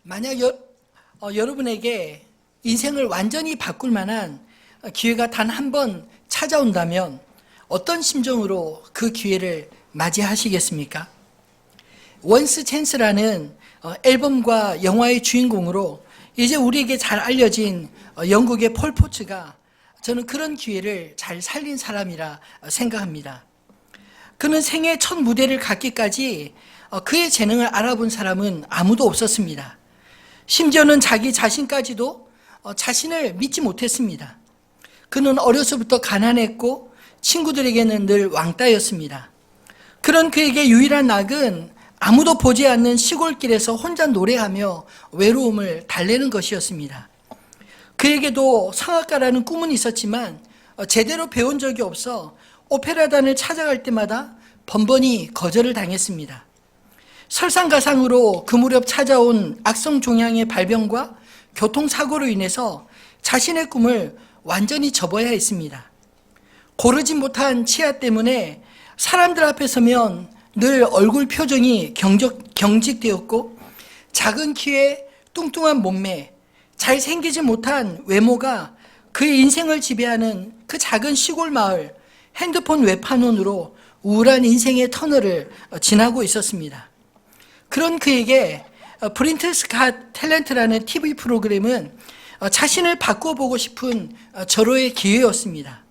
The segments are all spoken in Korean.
만약 여러분에게 인생을 완전히 바꿀 만한 기회가 단 한 번 찾아온다면 어떤 심정으로 그 기회를 맞이하시겠습니까? 원스 찬스라는 앨범과 영화의 주인공으로 이제 우리에게 잘 알려진 영국의 폴 포츠가 저는 그런 기회를 잘 살린 사람이라 생각합니다. 그는 생애 첫 무대를 갖기까지 그의 재능을 알아본 사람은 아무도 없었습니다. 심지어는 자기 자신까지도 자신을 믿지 못했습니다. 그는 어려서부터 가난했고 친구들에게는 늘 왕따였습니다. 그런 그에게 유일한 낙은 아무도 보지 않는 시골길에서 혼자 노래하며 외로움을 달래는 것이었습니다. 그에게도 성악가라는 꿈은 있었지만 제대로 배운 적이 없어 오페라단을 찾아갈 때마다 번번이 거절을 당했습니다. 설상가상으로 그 무렵 찾아온 악성 종양의 발병과 교통사고로 인해서 자신의 꿈을 완전히 접어야 했습니다. 고르지 못한 치아 때문에 사람들 앞에 서면 늘 얼굴 표정이 경직되었고 작은 키에 뚱뚱한 몸매, 잘생기지 못한 외모가 그의 인생을 지배하는 그 작은 시골 마을, 핸드폰 외판원으로 우울한 인생의 터널을 지나고 있었습니다. 그런 그에게 브리튼스 갓 탤런트라는 TV 프로그램은 자신을 바꿔보고 싶은 절호의 기회였습니다.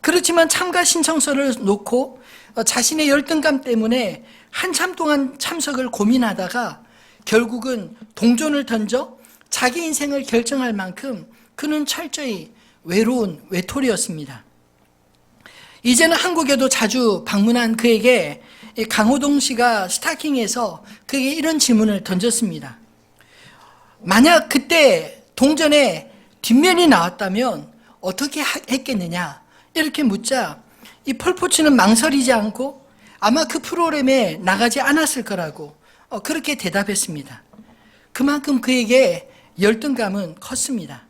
그렇지만 참가 신청서를 놓고 자신의 열등감 때문에 한참 동안 참석을 고민하다가 결국은 동전을 던져 자기 인생을 결정할 만큼 그는 철저히 외로운 외톨이였습니다. 이제는 한국에도 자주 방문한 그에게 강호동 씨가 스타킹에서 그에게 이런 질문을 던졌습니다. 만약 그때 동전에 뒷면이 나왔다면 어떻게 했겠느냐 이렇게 묻자 이 폴포츠는 망설이지 않고 아마 그 프로그램에 나가지 않았을 거라고 그렇게 대답했습니다. 그만큼 그에게 열등감은 컸습니다.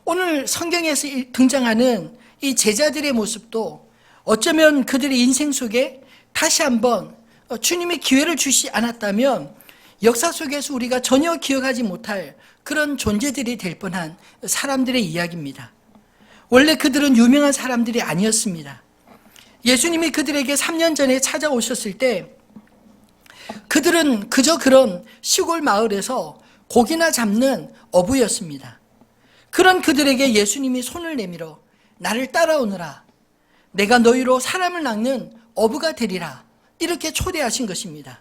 오늘 성경에서 등장하는 이 제자들의 모습도 어쩌면 그들의 인생 속에 다시 한번 주님이 기회를 주시지 않았다면 역사 속에서 우리가 전혀 기억하지 못할 그런 존재들이 될 뻔한 사람들의 이야기입니다. 원래 그들은 유명한 사람들이 아니었습니다. 예수님이 그들에게 3년 전에 찾아오셨을 때 그들은 그저 그런 시골 마을에서 고기나 잡는 어부였습니다. 그런 그들에게 예수님이 손을 내밀어 나를 따라오너라. 내가 너희로 사람을 낚는 어부가 되리라. 이렇게 초대하신 것입니다.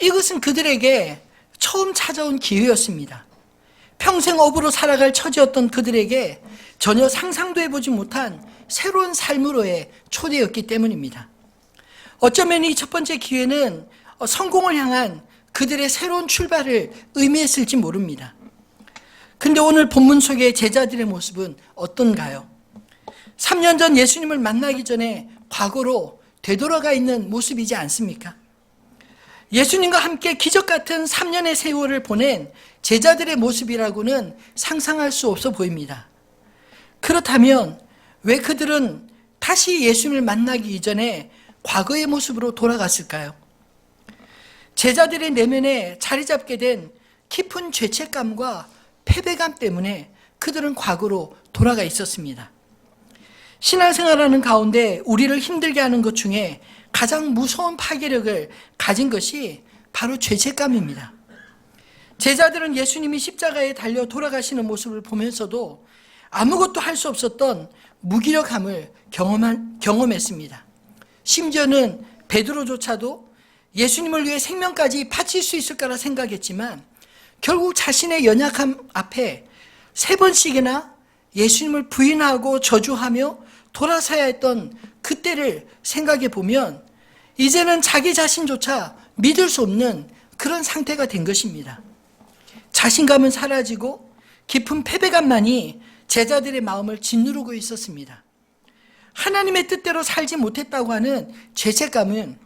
이것은 그들에게 처음 찾아온 기회였습니다. 평생 어부로 살아갈 처지였던 그들에게 전혀 상상도 해보지 못한 새로운 삶으로의 초대였기 때문입니다. 어쩌면 이 첫 번째 기회는 성공을 향한 그들의 새로운 출발을 의미했을지 모릅니다. 근데 오늘 본문 속의 제자들의 모습은 어떤가요? 3년 전 예수님을 만나기 전에 과거로 되돌아가 있는 모습이지 않습니까? 예수님과 함께 기적 같은 3년의 세월을 보낸 제자들의 모습이라고는 상상할 수 없어 보입니다. 그렇다면 왜 그들은 다시 예수님을 만나기 이전에 과거의 모습으로 돌아갔을까요? 제자들의 내면에 자리 잡게 된 깊은 죄책감과 패배감 때문에 그들은 과거로 돌아가 있었습니다. 신앙생활하는 가운데 우리를 힘들게 하는 것 중에 가장 무서운 파괴력을 가진 것이 바로 죄책감입니다. 제자들은 예수님이 십자가에 달려 돌아가시는 모습을 보면서도 아무것도 할 수 없었던 무기력함을 경험했습니다. 심지어는 베드로조차도 예수님을 위해 생명까지 바칠 수 있을 거라 생각했지만 결국 자신의 연약함 앞에 3번씩이나 예수님을 부인하고 저주하며 돌아서야 했던 그때를 생각해 보면 이제는 자기 자신조차 믿을 수 없는 그런 상태가 된 것입니다. 자신감은 사라지고 깊은 패배감만이 제자들의 마음을 짓누르고 있었습니다. 하나님의 뜻대로 살지 못했다고 하는 죄책감은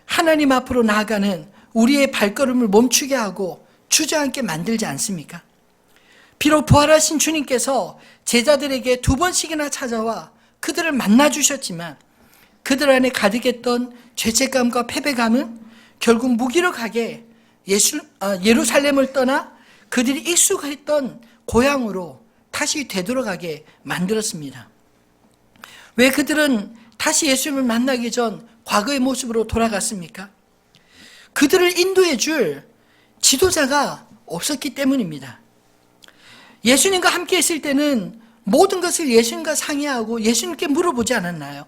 하나님 앞으로 나아가는 우리의 발걸음을 멈추게 하고 주저앉게 만들지 않습니까? 비록 부활하신 주님께서 제자들에게 2번씩이나 찾아와 그들을 만나주셨지만 그들 안에 가득했던 죄책감과 패배감은 결국 무기력하게 예루살렘을 떠나 그들이 익숙했던 고향으로 다시 되돌아가게 만들었습니다. 왜 그들은 다시 예수님을 만나기 전 과거의 모습으로 돌아갔습니까? 그들을 인도해 줄 지도자가 없었기 때문입니다. 예수님과 함께 있을 때는 모든 것을 예수님과 상의하고 예수님께 물어보지 않았나요?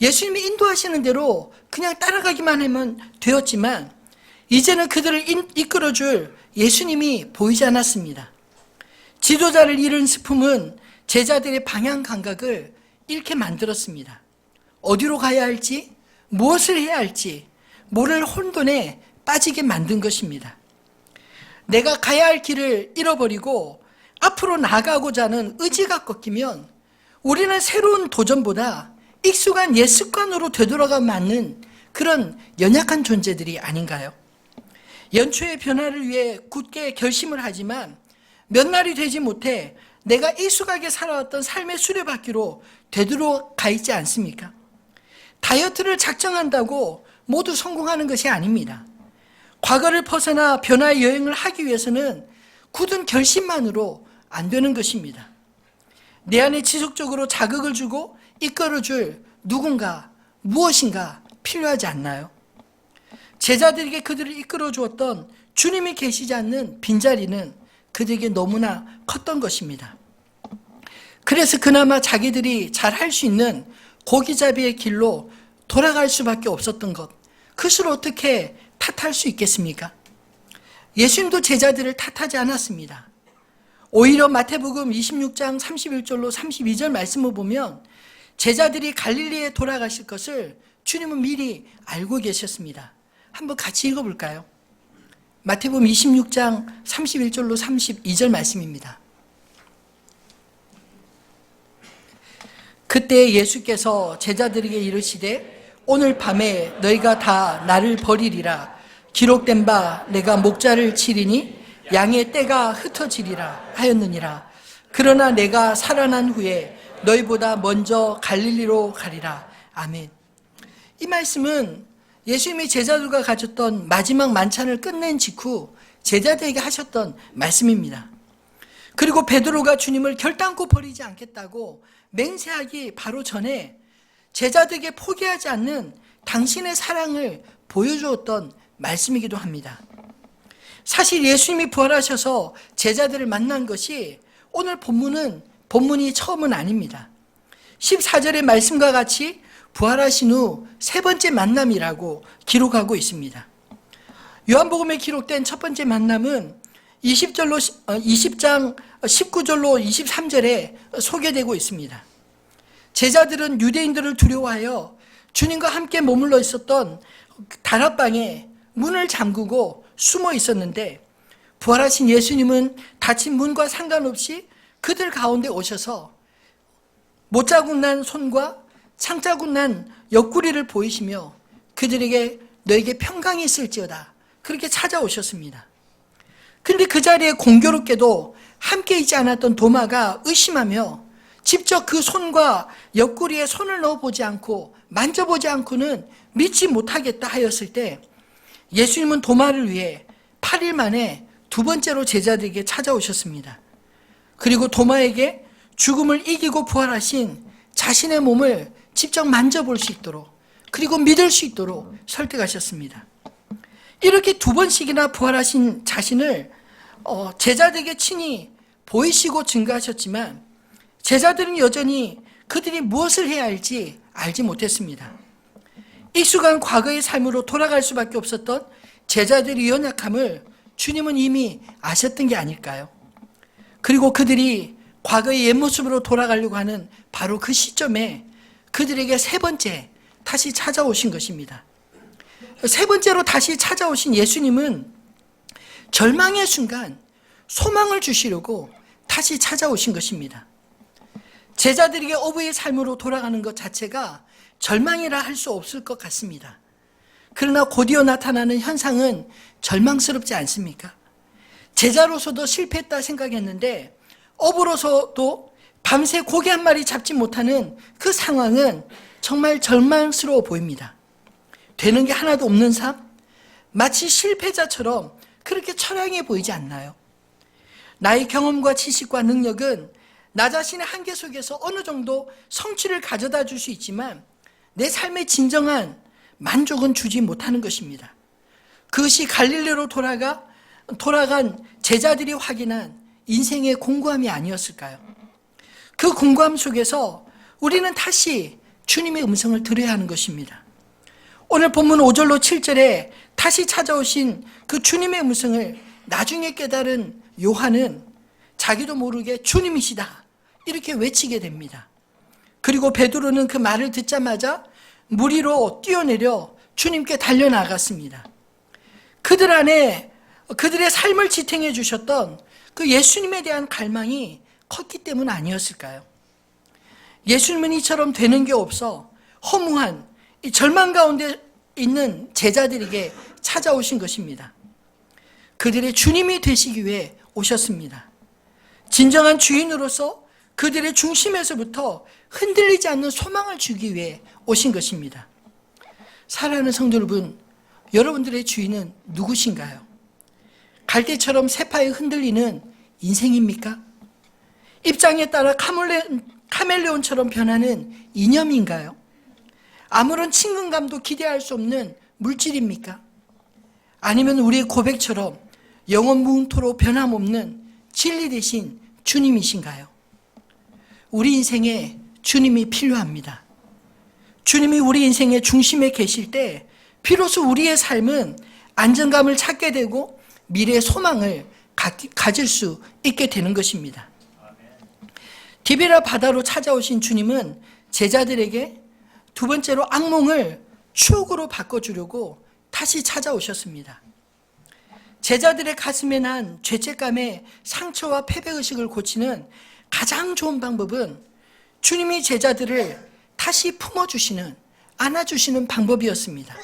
예수님이 인도하시는 대로 그냥 따라가기만 하면 되었지만 이제는 그들을 이끌어줄 예수님이 보이지 않았습니다. 지도자를 잃은 슬픔은 제자들의 방향 감각을 잃게 만들었습니다. 어디로 가야 할지, 무엇을 해야 할지 모를 혼돈에 빠지게 만든 것입니다. 내가 가야 할 길을 잃어버리고 앞으로 나아가고자 하는 의지가 꺾이면 우리는 새로운 도전보다 익숙한 옛 습관으로 되돌아가 맞는 그런 연약한 존재들이 아닌가요? 연초의 변화를 위해 굳게 결심을 하지만 몇 날이 되지 못해 내가 익숙하게 살아왔던 삶의 수레바퀴로 되돌아가 있지 않습니까? 다이어트를 작정한다고 모두 성공하는 것이 아닙니다. 과거를 벗어나 변화의 여행을 하기 위해서는 굳은 결심만으로 안 되는 것입니다. 내 안에 지속적으로 자극을 주고 이끌어줄 누군가, 무엇인가 필요하지 않나요? 제자들에게 그들을 이끌어 주었던 주님이 계시지 않는 빈자리는 그들에게 너무나 컸던 것입니다. 그래서 그나마 자기들이 잘 할 수 있는 고기잡이의 길로 돌아갈 수밖에 없었던 것, 그것을 어떻게 탓할 수 있겠습니까? 예수님도 제자들을 탓하지 않았습니다. 오히려 마태복음 26장 31절로 32절 말씀을 보면 제자들이 갈릴리에 돌아가실 것을 주님은 미리 알고 계셨습니다. 한번 같이 읽어볼까요? 마태복음 26장 31절로 32절 말씀입니다. 그때 예수께서 제자들에게 이르시되 오늘 밤에 너희가 다 나를 버리리라. 기록된 바 내가 목자를 치리니 양의 떼가 흩어지리라 하였느니라. 그러나 내가 살아난 후에 너희보다 먼저 갈릴리로 가리라. 아멘. 이 말씀은 예수님이 제자들과 가졌던 마지막 만찬을 끝낸 직후 제자들에게 하셨던 말씀입니다. 그리고 베드로가 주님을 결단코 버리지 않겠다고 맹세하기 바로 전에 제자들에게 포기하지 않는 당신의 사랑을 보여주었던 말씀이기도 합니다. 사실 예수님이 부활하셔서 제자들을 만난 것이 오늘 본문이 처음은 아닙니다. 14절의 말씀과 같이 부활하신 후 세 번째 만남이라고 기록하고 있습니다. 요한복음에 기록된 첫 번째 만남은 20장 19절로 23절에 소개되고 있습니다. 제자들은 유대인들을 두려워하여 주님과 함께 머물러 있었던 다락방에 문을 잠그고 숨어 있었는데 부활하신 예수님은 닫힌 문과 상관없이 그들 가운데 오셔서 못자국 난 손과 창자국 난 옆구리를 보이시며 그들에게 너에게 평강이 있을지어다 그렇게 찾아오셨습니다. 그런데 그 자리에 공교롭게도 함께 있지 않았던 도마가 의심하며 직접 그 손과 옆구리에 손을 넣어보지 않고 만져보지 않고는 믿지 못하겠다 하였을 때 예수님은 도마를 위해 8일 만에 두 번째로 제자들에게 찾아오셨습니다. 그리고 도마에게 죽음을 이기고 부활하신 자신의 몸을 직접 만져볼 수 있도록 그리고 믿을 수 있도록 설득하셨습니다. 이렇게 두 번씩이나 부활하신 자신을 제자들에게 친히 보이시고 증거하셨지만 제자들은 여전히 그들이 무엇을 해야 할지 알지 못했습니다. 익숙한 과거의 삶으로 돌아갈 수밖에 없었던 제자들의 연약함을 주님은 이미 아셨던 게 아닐까요? 그리고 그들이 과거의 옛 모습으로 돌아가려고 하는 바로 그 시점에 그들에게 세 번째 다시 찾아오신 것입니다. 세 번째로 다시 찾아오신 예수님은 절망의 순간 소망을 주시려고 다시 찾아오신 것입니다. 제자들에게 어부의 삶으로 돌아가는 것 자체가 절망이라 할 수 없을 것 같습니다. 그러나 곧이어 나타나는 현상은 절망스럽지 않습니까? 제자로서도 실패했다 생각했는데 어부로서도 밤새 고기 한 마리 잡지 못하는 그 상황은 정말 절망스러워 보입니다. 되는 게 하나도 없는 삶, 마치 실패자처럼 그렇게 처량해 보이지 않나요? 나의 경험과 지식과 능력은 나 자신의 한계 속에서 어느 정도 성취를 가져다 줄 수 있지만 내 삶의 진정한 만족은 주지 못하는 것입니다. 그것이 갈릴리로 돌아간 제자들이 확인한 인생의 공고함이 아니었을까요? 그 공고함 속에서 우리는 다시 주님의 음성을 들어야 하는 것입니다. 오늘 본문 5절로 7절에 다시 찾아오신 그 주님의 음성을 나중에 깨달은 요한은 자기도 모르게 주님이시다 이렇게 외치게 됩니다. 그리고 베드로는 그 말을 듣자마자 물 위로 뛰어내려 주님께 달려나갔습니다. 그들 안에 그들의 삶을 지탱해 주셨던 그 예수님에 대한 갈망이 컸기 때문 아니었을까요? 예수님은 이처럼 되는 게 없어 허무한 이 절망 가운데 있는 제자들에게 찾아오신 것입니다. 그들의 주님이 되시기 위해 오셨습니다. 진정한 주인으로서 그들의 중심에서부터 흔들리지 않는 소망을 주기 위해 오신 것입니다. 사랑하는 성도 여러분, 여러분들의 주인은 누구신가요? 갈대처럼 세파에 흔들리는 인생입니까? 입장에 따라 카멜레온처럼 변하는 이념인가요? 아무런 친근감도 기대할 수 없는 물질입니까? 아니면 우리의 고백처럼 영원 무궁토록 변함없는 진리 되신 주님이신가요? 우리 인생에 주님이 필요합니다. 주님이 우리 인생의 중심에 계실 때 비로소 우리의 삶은 안정감을 찾게 되고 미래의 소망을 가질 수 있게 되는 것입니다. 디베라 바다로 찾아오신 주님은 제자들에게 두 번째로 악몽을 추억으로 바꿔주려고 다시 찾아오셨습니다. 제자들의 가슴에 난 죄책감의 상처와 패배의식을 고치는 가장 좋은 방법은 주님이 제자들을 다시 품어주시는, 안아주시는 방법이었습니다.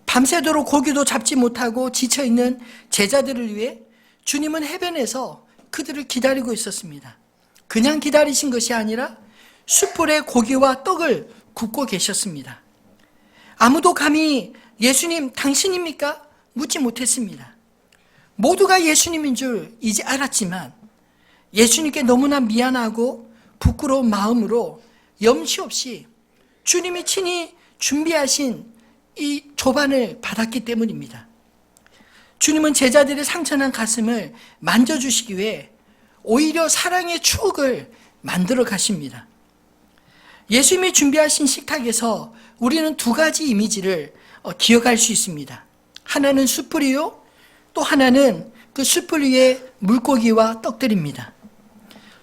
밤새도록 고기도 잡지 못하고 지쳐있는 제자들을 위해 주님은 해변에서 그들을 기다리고 있었습니다. 그냥 기다리신 것이 아니라 숯불에 고기와 떡을 굽고 계셨습니다. 아무도 감히 예수님 당신입니까? 묻지 못했습니다. 모두가 예수님인 줄 이제 알았지만 예수님께 너무나 미안하고 부끄러운 마음으로 염치 없이 주님이 친히 준비하신 이 조반을 받았기 때문입니다. 주님은 제자들의 상처난 가슴을 만져주시기 위해 오히려 사랑의 추억을 만들어 가십니다. 예수님이 준비하신 식탁에서 우리는 두 가지 이미지를 기억할 수 있습니다. 하나는 숯불이요, 또 하나는 그 숯불 위에 물고기와 떡들입니다.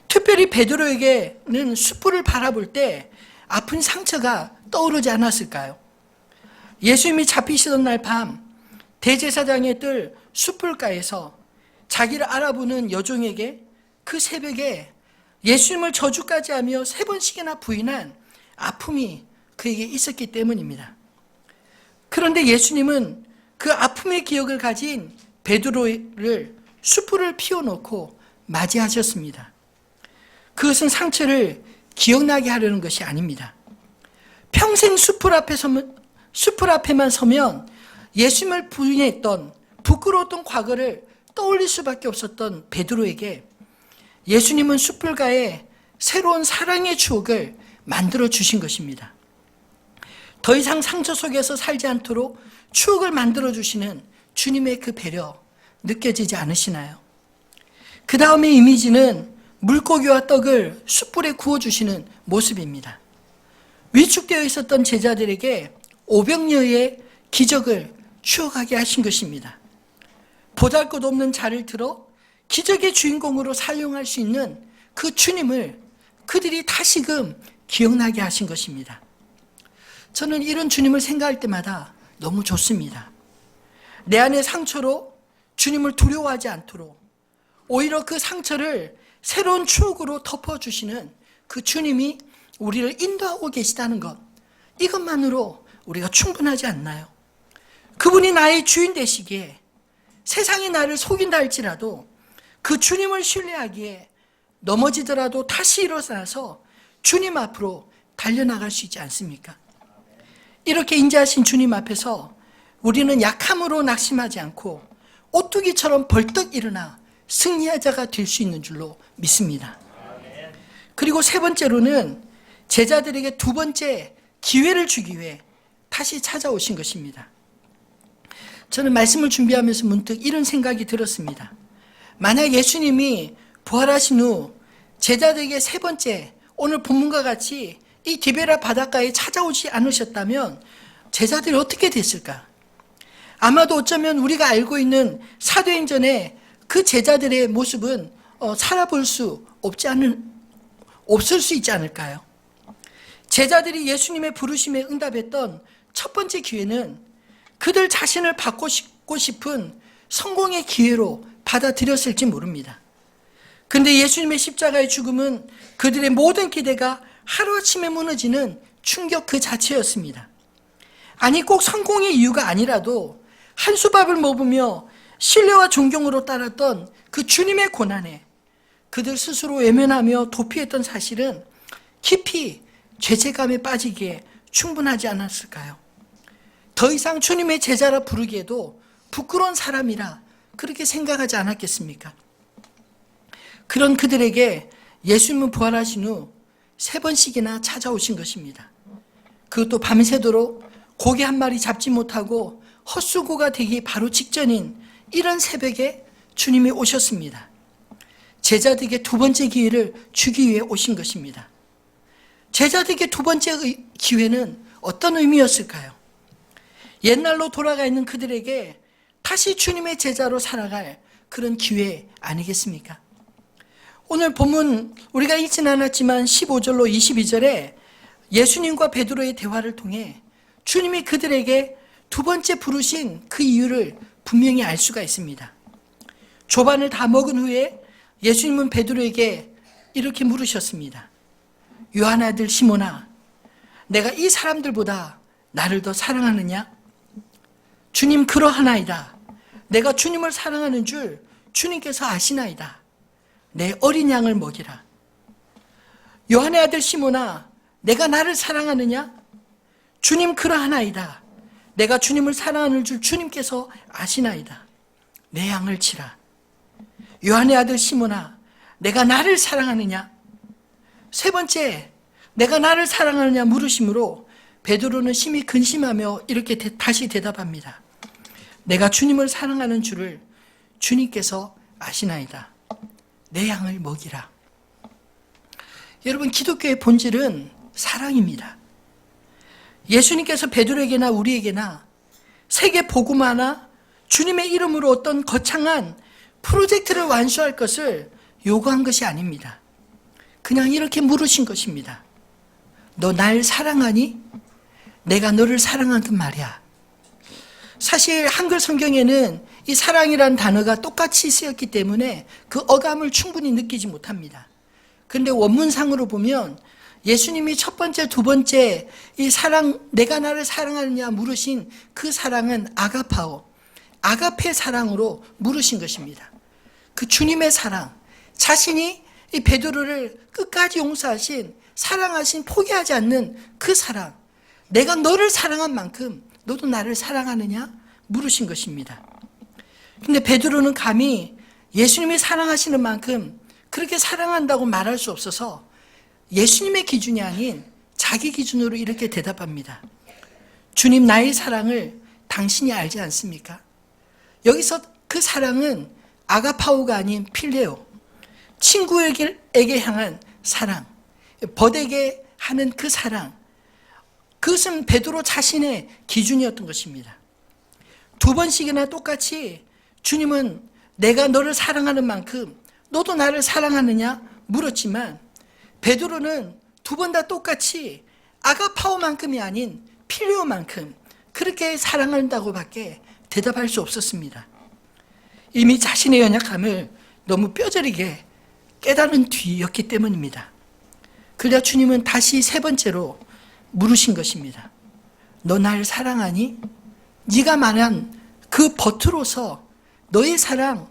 특별히 베드로에게는 숯불을 바라볼 때 아픈 상처가 떠오르지 않았을까요? 예수님이 잡히시던 날 밤 대제사장의 뜰 숯불가에서 자기를 알아보는 여종에게 그 새벽에 예수님을 저주까지 하며 3번씩이나 부인한 아픔이 그에게 있었기 때문입니다. 그런데 예수님은 그 아픔의 기억을 가진 베드로를 숯불을 피워놓고 맞이하셨습니다. 그것은 상처를 기억나게 하려는 것이 아닙니다. 평생 숯불 앞에만 서면 예수님을 부인했던 부끄러웠던 과거를 떠올릴 수밖에 없었던 베드로에게 예수님은 숯불가에 새로운 사랑의 추억을 만들어 주신 것입니다. 더 이상 상처 속에서 살지 않도록 추억을 만들어 주시는 주님의 그 배려 느껴지지 않으시나요? 그 다음의 이미지는 물고기와 떡을 숯불에 구워주시는 모습입니다. 위축되어 있었던 제자들에게 500여의 기적을 추억하게 하신 것입니다. 보잘것없는 자를 들어 기적의 주인공으로 사용할 수 있는 그 주님을 그들이 다시금 기억나게 하신 것입니다. 저는 이런 주님을 생각할 때마다 너무 좋습니다. 내 안의 상처로 주님을 두려워하지 않도록 오히려 그 상처를 새로운 추억으로 덮어주시는 그 주님이 우리를 인도하고 계시다는 것, 이것만으로 우리가 충분하지 않나요? 그분이 나의 주인 되시기에 세상이 나를 속인다 할지라도 그 주님을 신뢰하기에 넘어지더라도 다시 일어나서 주님 앞으로 달려나갈 수 있지 않습니까? 이렇게 인자하신 주님 앞에서 우리는 약함으로 낙심하지 않고 오뚜기처럼 벌떡 일어나 승리자가 될 수 있는 줄로 믿습니다. 그리고 세 번째로는 제자들에게 두 번째 기회를 주기 위해 다시 찾아오신 것입니다. 저는 말씀을 준비하면서 문득 이런 생각이 들었습니다. 만약 예수님이 부활하신 후 제자들에게 세 번째, 오늘 본문과 같이 이 디베라 바닷가에 찾아오지 않으셨다면 제자들이 어떻게 됐을까? 아마도 어쩌면 우리가 알고 있는 사도행전의 그 제자들의 모습은 살아볼 수 없을 수 있지 않을까요? 제자들이 예수님의 부르심에 응답했던 첫 번째 기회는 그들 자신을 바꾸고 싶은 성공의 기회로 받아들였을지 모릅니다. 근데 예수님의 십자가의 죽음은 그들의 모든 기대가 하루아침에 무너지는 충격 그 자체였습니다. 아니 꼭 성공의 이유가 아니라도 한수밥을 먹으며 신뢰와 존경으로 따랐던 그 주님의 고난에 그들 스스로 외면하며 도피했던 사실은 깊이 죄책감에 빠지기에 충분하지 않았을까요? 더 이상 주님의 제자라 부르기에도 부끄러운 사람이라 그렇게 생각하지 않았겠습니까? 그런 그들에게 예수님은 부활하신 후 세 번씩이나 찾아오신 것입니다. 그것도 밤새도록 고기 한 마리 잡지 못하고 헛수고가 되기 바로 직전인 이런 새벽에 주님이 오셨습니다. 제자들에게 두 번째 기회를 주기 위해 오신 것입니다. 제자들에게 두 번째 기회는 어떤 의미였을까요? 옛날로 돌아가 있는 그들에게 다시 주님의 제자로 살아갈 그런 기회 아니겠습니까? 오늘 본문 우리가 읽지는 않았지만 15절로 22절에 예수님과 베드로의 대화를 통해 주님이 그들에게 두 번째 부르신 그 이유를 분명히 알 수가 있습니다. 조반을 다 먹은 후에 예수님은 베드로에게 이렇게 물으셨습니다. 요한 아들 시몬아, 내가 이 사람들보다 나를 더 사랑하느냐? 주님 그러하나이다. 내가 주님을 사랑하는 줄 주님께서 아시나이다. 내 어린 양을 먹이라. 요한의 아들 시몬아, 내가 나를 사랑하느냐? 주님 그러하나이다. 내가 주님을 사랑하는 줄 주님께서 아시나이다. 내 양을 치라. 요한의 아들 시몬아, 내가 나를 사랑하느냐? 세 번째, 내가 나를 사랑하느냐 물으심으로 베드로는 심히 근심하며 이렇게 다시 대답합니다. 내가 주님을 사랑하는 줄을 주님께서 아시나이다. 내 양을 먹이라. 여러분, 기독교의 본질은 사랑입니다. 예수님께서 베드로에게나 우리에게나 세계 복음화나 주님의 이름으로 어떤 거창한 프로젝트를 완수할 것을 요구한 것이 아닙니다. 그냥 이렇게 물으신 것입니다. 너 날 사랑하니? 내가 너를 사랑한단 말이야. 사실 한글 성경에는 이 사랑이라는 단어가 똑같이 쓰였기 때문에 그 어감을 충분히 느끼지 못합니다. 그런데 원문상으로 보면 예수님이 첫 번째, 두 번째 이 사랑, 내가 나를 사랑하느냐 물으신 그 사랑은 아가파오, 아가페 사랑으로 물으신 것입니다. 그 주님의 사랑, 자신이 이 베드로를 끝까지 용서하신, 사랑하신, 포기하지 않는 그 사랑, 내가 너를 사랑한 만큼 너도 나를 사랑하느냐 물으신 것입니다. 근데 베드로는 감히 예수님이 사랑하시는 만큼 그렇게 사랑한다고 말할 수 없어서 예수님의 기준이 아닌 자기 기준으로 이렇게 대답합니다. 주님, 나의 사랑을 당신이 알지 않습니까? 여기서 그 사랑은 아가파오가 아닌 필레오, 친구에게 향한 사랑, 벗에게 하는 그 사랑, 그것은 베드로 자신의 기준이었던 것입니다. 두 번씩이나 똑같이 주님은 내가 너를 사랑하는 만큼 너도 나를 사랑하느냐 물었지만 베드로는 두 번 다 똑같이 아가파오만큼이 아닌 필레오만큼 그렇게 사랑한다고밖에 대답할 수 없었습니다. 이미 자신의 연약함을 너무 뼈저리게 깨달은 뒤였기 때문입니다. 그러자 주님은 다시 세 번째로 물으신 것입니다. 너 날 사랑하니? 네가 말한 그 버트로서 너의 사랑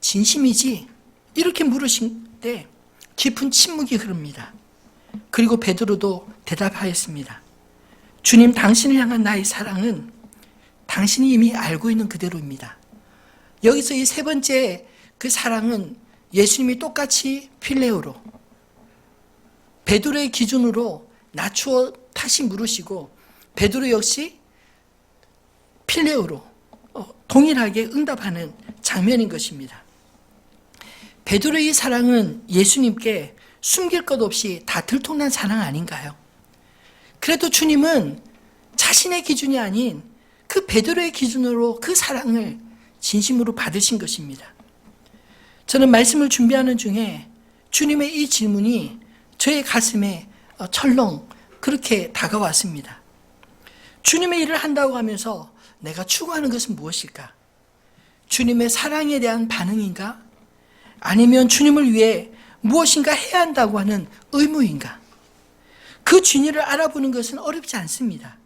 진심이지? 이렇게 물으신 때 깊은 침묵이 흐릅니다. 그리고 베드로도 대답하였습니다. 주님, 당신을 향한 나의 사랑은 당신이 이미 알고 있는 그대로입니다. 여기서 이 세 번째 그 사랑은 예수님이 똑같이 필레오로 베드로의 기준으로 낮추어 다시 물으시고 베드로 역시 필레오로 동일하게 응답하는 장면인 것입니다. 베드로의 사랑은 예수님께 숨길 것 없이 다 들통난 사랑 아닌가요? 그래도 주님은 자신의 기준이 아닌 그 베드로의 기준으로 그 사랑을 진심으로 받으신 것입니다. 저는 말씀을 준비하는 중에 주님의 이 질문이 저의 가슴에 철렁 그렇게 다가왔습니다. 주님의 일을 한다고 하면서 내가 추구하는 것은 무엇일까? 주님의 사랑에 대한 반응인가? 아니면 주님을 위해 무엇인가 해야 한다고 하는 의무인가? 그 진위를 알아보는 것은 어렵지 않습니다.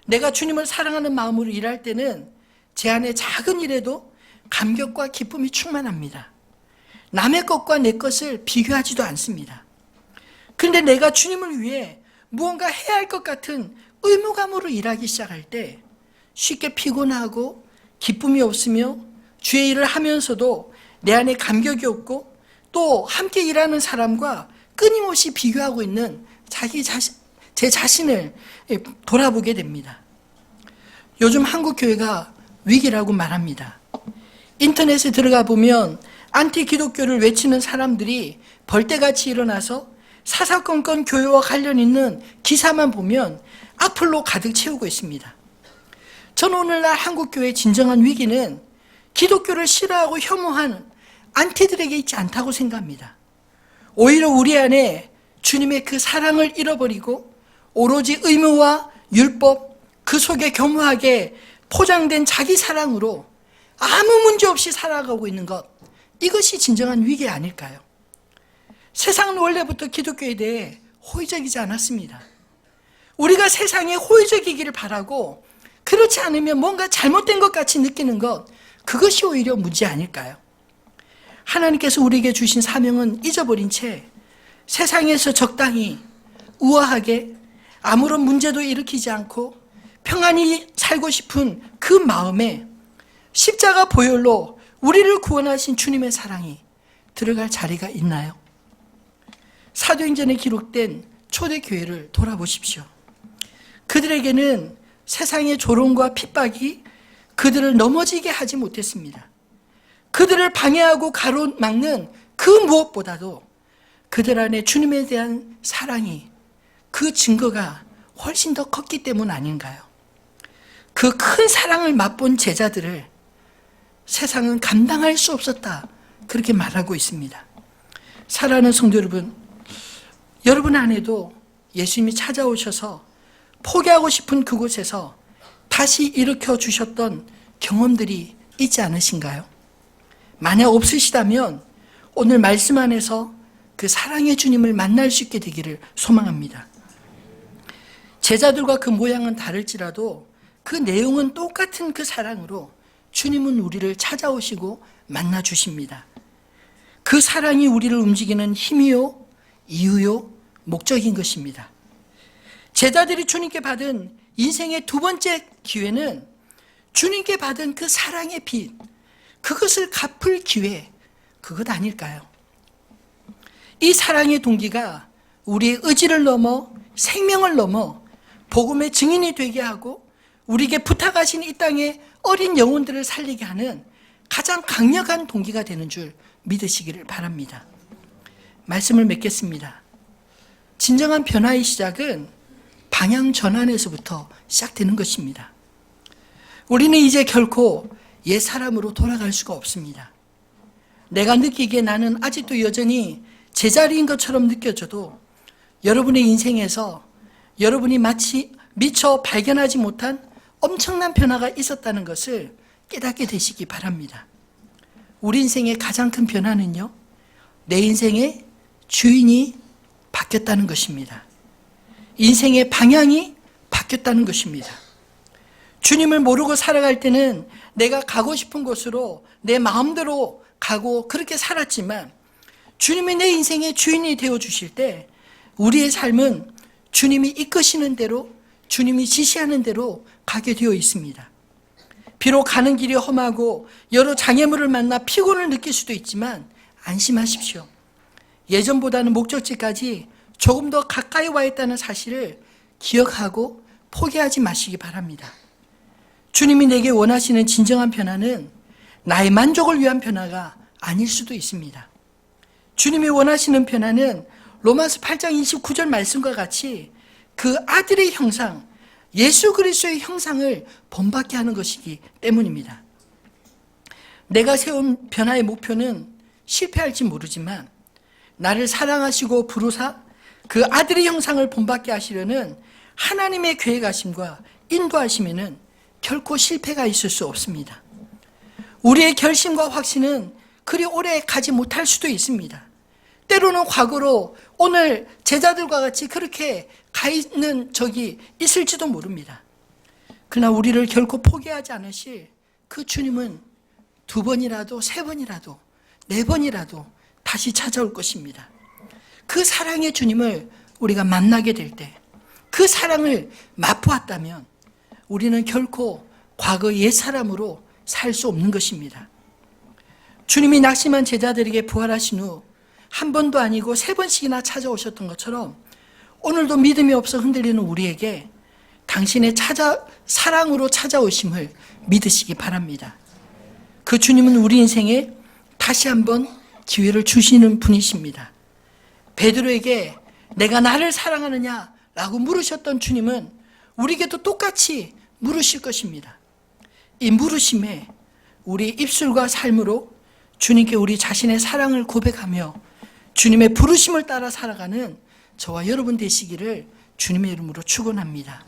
내가 주님을 사랑하는 마음으로 일할 때는 제 안에 작은 일에도 감격과 기쁨이 충만합니다. 남의 것과 내 것을 비교하지도 않습니다. 그런데 내가 주님을 위해 무언가 해야 할 것 같은 의무감으로 일하기 시작할 때 쉽게 피곤하고 기쁨이 없으며 주의 일을 하면서도 내 안에 감격이 없고 또 함께 일하는 사람과 끊임없이 비교하고 있는 제 자신을 돌아보게 됩니다. 요즘 한국 교회가 위기라고 말합니다. 인터넷에 들어가 보면 안티 기독교를 외치는 사람들이 벌떼같이 일어나서 사사건건 교회와 관련 있는 기사만 보면 악플로 가득 채우고 있습니다. 저는 오늘날 한국교회의 진정한 위기는 기독교를 싫어하고 혐오하는 안티들에게 있지 않다고 생각합니다. 오히려 우리 안에 주님의 그 사랑을 잃어버리고 오로지 의무와 율법 그 속에 교묘하게 포장된 자기 사랑으로 아무 문제 없이 살아가고 있는 것, 이것이 진정한 위기 아닐까요? 세상은 원래부터 기독교에 대해 호의적이지 않았습니다. 우리가 세상에 호의적이기를 바라고 그렇지 않으면 뭔가 잘못된 것 같이 느끼는 것, 그것이 오히려 문제 아닐까요? 하나님께서 우리에게 주신 사명은 잊어버린 채 세상에서 적당히 우아하게 아무런 문제도 일으키지 않고 평안히 살고 싶은 그 마음에 십자가 보혈로 우리를 구원하신 주님의 사랑이 들어갈 자리가 있나요? 사도행전에 기록된 초대교회를 돌아보십시오. 그들에게는 세상의 조롱과 핍박이 그들을 넘어지게 하지 못했습니다. 그들을 방해하고 가로막는 그 무엇보다도 그들 안에 주님에 대한 사랑이, 그 증거가 훨씬 더 컸기 때문 아닌가요? 그 큰 사랑을 맛본 제자들을 세상은 감당할 수 없었다, 그렇게 말하고 있습니다. 사랑하는 성도 여러분, 여러분 안에도 예수님이 찾아오셔서 포기하고 싶은 그곳에서 다시 일으켜 주셨던 경험들이 있지 않으신가요? 만약 없으시다면 오늘 말씀 안에서 그 사랑의 주님을 만날 수 있게 되기를 소망합니다. 제자들과 그 모양은 다를지라도 그 내용은 똑같은 그 사랑으로 주님은 우리를 찾아오시고 만나 주십니다. 그 사랑이 우리를 움직이는 힘이요, 이유요, 목적인 것입니다. 제자들이 주님께 받은 인생의 두 번째 기회는 주님께 받은 그 사랑의 빚, 그것을 갚을 기회, 그것 아닐까요? 이 사랑의 동기가 우리의 의지를 넘어 생명을 넘어 복음의 증인이 되게 하고 우리에게 부탁하신 이 땅의 어린 영혼들을 살리게 하는 가장 강력한 동기가 되는 줄 믿으시기를 바랍니다. 말씀을 맺겠습니다. 진정한 변화의 시작은 방향 전환에서부터 시작되는 것입니다. 우리는 이제 결코 옛 사람으로 돌아갈 수가 없습니다. 내가 느끼기에 나는 아직도 여전히 제자리인 것처럼 느껴져도 여러분의 인생에서 여러분이 마치 미처 발견하지 못한 엄청난 변화가 있었다는 것을 깨닫게 되시기 바랍니다. 우리 인생의 가장 큰 변화는요, 내 인생의 주인이 바뀌었다는 것입니다. 인생의 방향이 바뀌었다는 것입니다. 주님을 모르고 살아갈 때는 내가 가고 싶은 곳으로 내 마음대로 가고 그렇게 살았지만 주님이 내 인생의 주인이 되어주실 때 우리의 삶은 주님이 이끄시는 대로, 주님이 지시하는 대로 가게 되어 있습니다. 비록 가는 길이 험하고 여러 장애물을 만나 피곤을 느낄 수도 있지만 안심하십시오. 예전보다는 목적지까지 조금 더 가까이 와 있다는 사실을 기억하고 포기하지 마시기 바랍니다. 주님이 내게 원하시는 진정한 변화는 나의 만족을 위한 변화가 아닐 수도 있습니다. 주님이 원하시는 변화는 로마서 8장 29절 말씀과 같이 그 아들의 형상, 예수 그리스도의 형상을 본받게 하는 것이기 때문입니다. 내가 세운 변화의 목표는 실패할지 모르지만 나를 사랑하시고 부르사 그 아들의 형상을 본받게 하시려는 하나님의 계획하심과 인도하심에는 결코 실패가 있을 수 없습니다. 우리의 결심과 확신은 그리 오래 가지 못할 수도 있습니다. 때로는 과거로 오늘 제자들과 같이 그렇게 가 있는 적이 있을지도 모릅니다. 그러나 우리를 결코 포기하지 않으실 그 주님은 2번이라도 3번이라도 4번이라도 다시 찾아올 것입니다. 그 사랑의 주님을 우리가 만나게 될 때 그 사랑을 맛보았다면 우리는 결코 과거 옛사람으로 살 수 없는 것입니다. 주님이 낙심한 제자들에게 부활하신 후 1번도 아니고 3번씩이나 찾아오셨던 것처럼 오늘도 믿음이 없어 흔들리는 우리에게 당신의 사랑으로 찾아오심을 믿으시기 바랍니다. 그 주님은 우리 인생에 다시 한번 기회를 주시는 분이십니다. 베드로에게 내가 나를 사랑하느냐 라고 물으셨던 주님은 우리에게도 똑같이 물으실 것입니다. 이 물으심에 우리 입술과 삶으로 주님께 우리 자신의 사랑을 고백하며 주님의 부르심을 따라 살아가는 저와 여러분 되시기를 주님의 이름으로 축원합니다.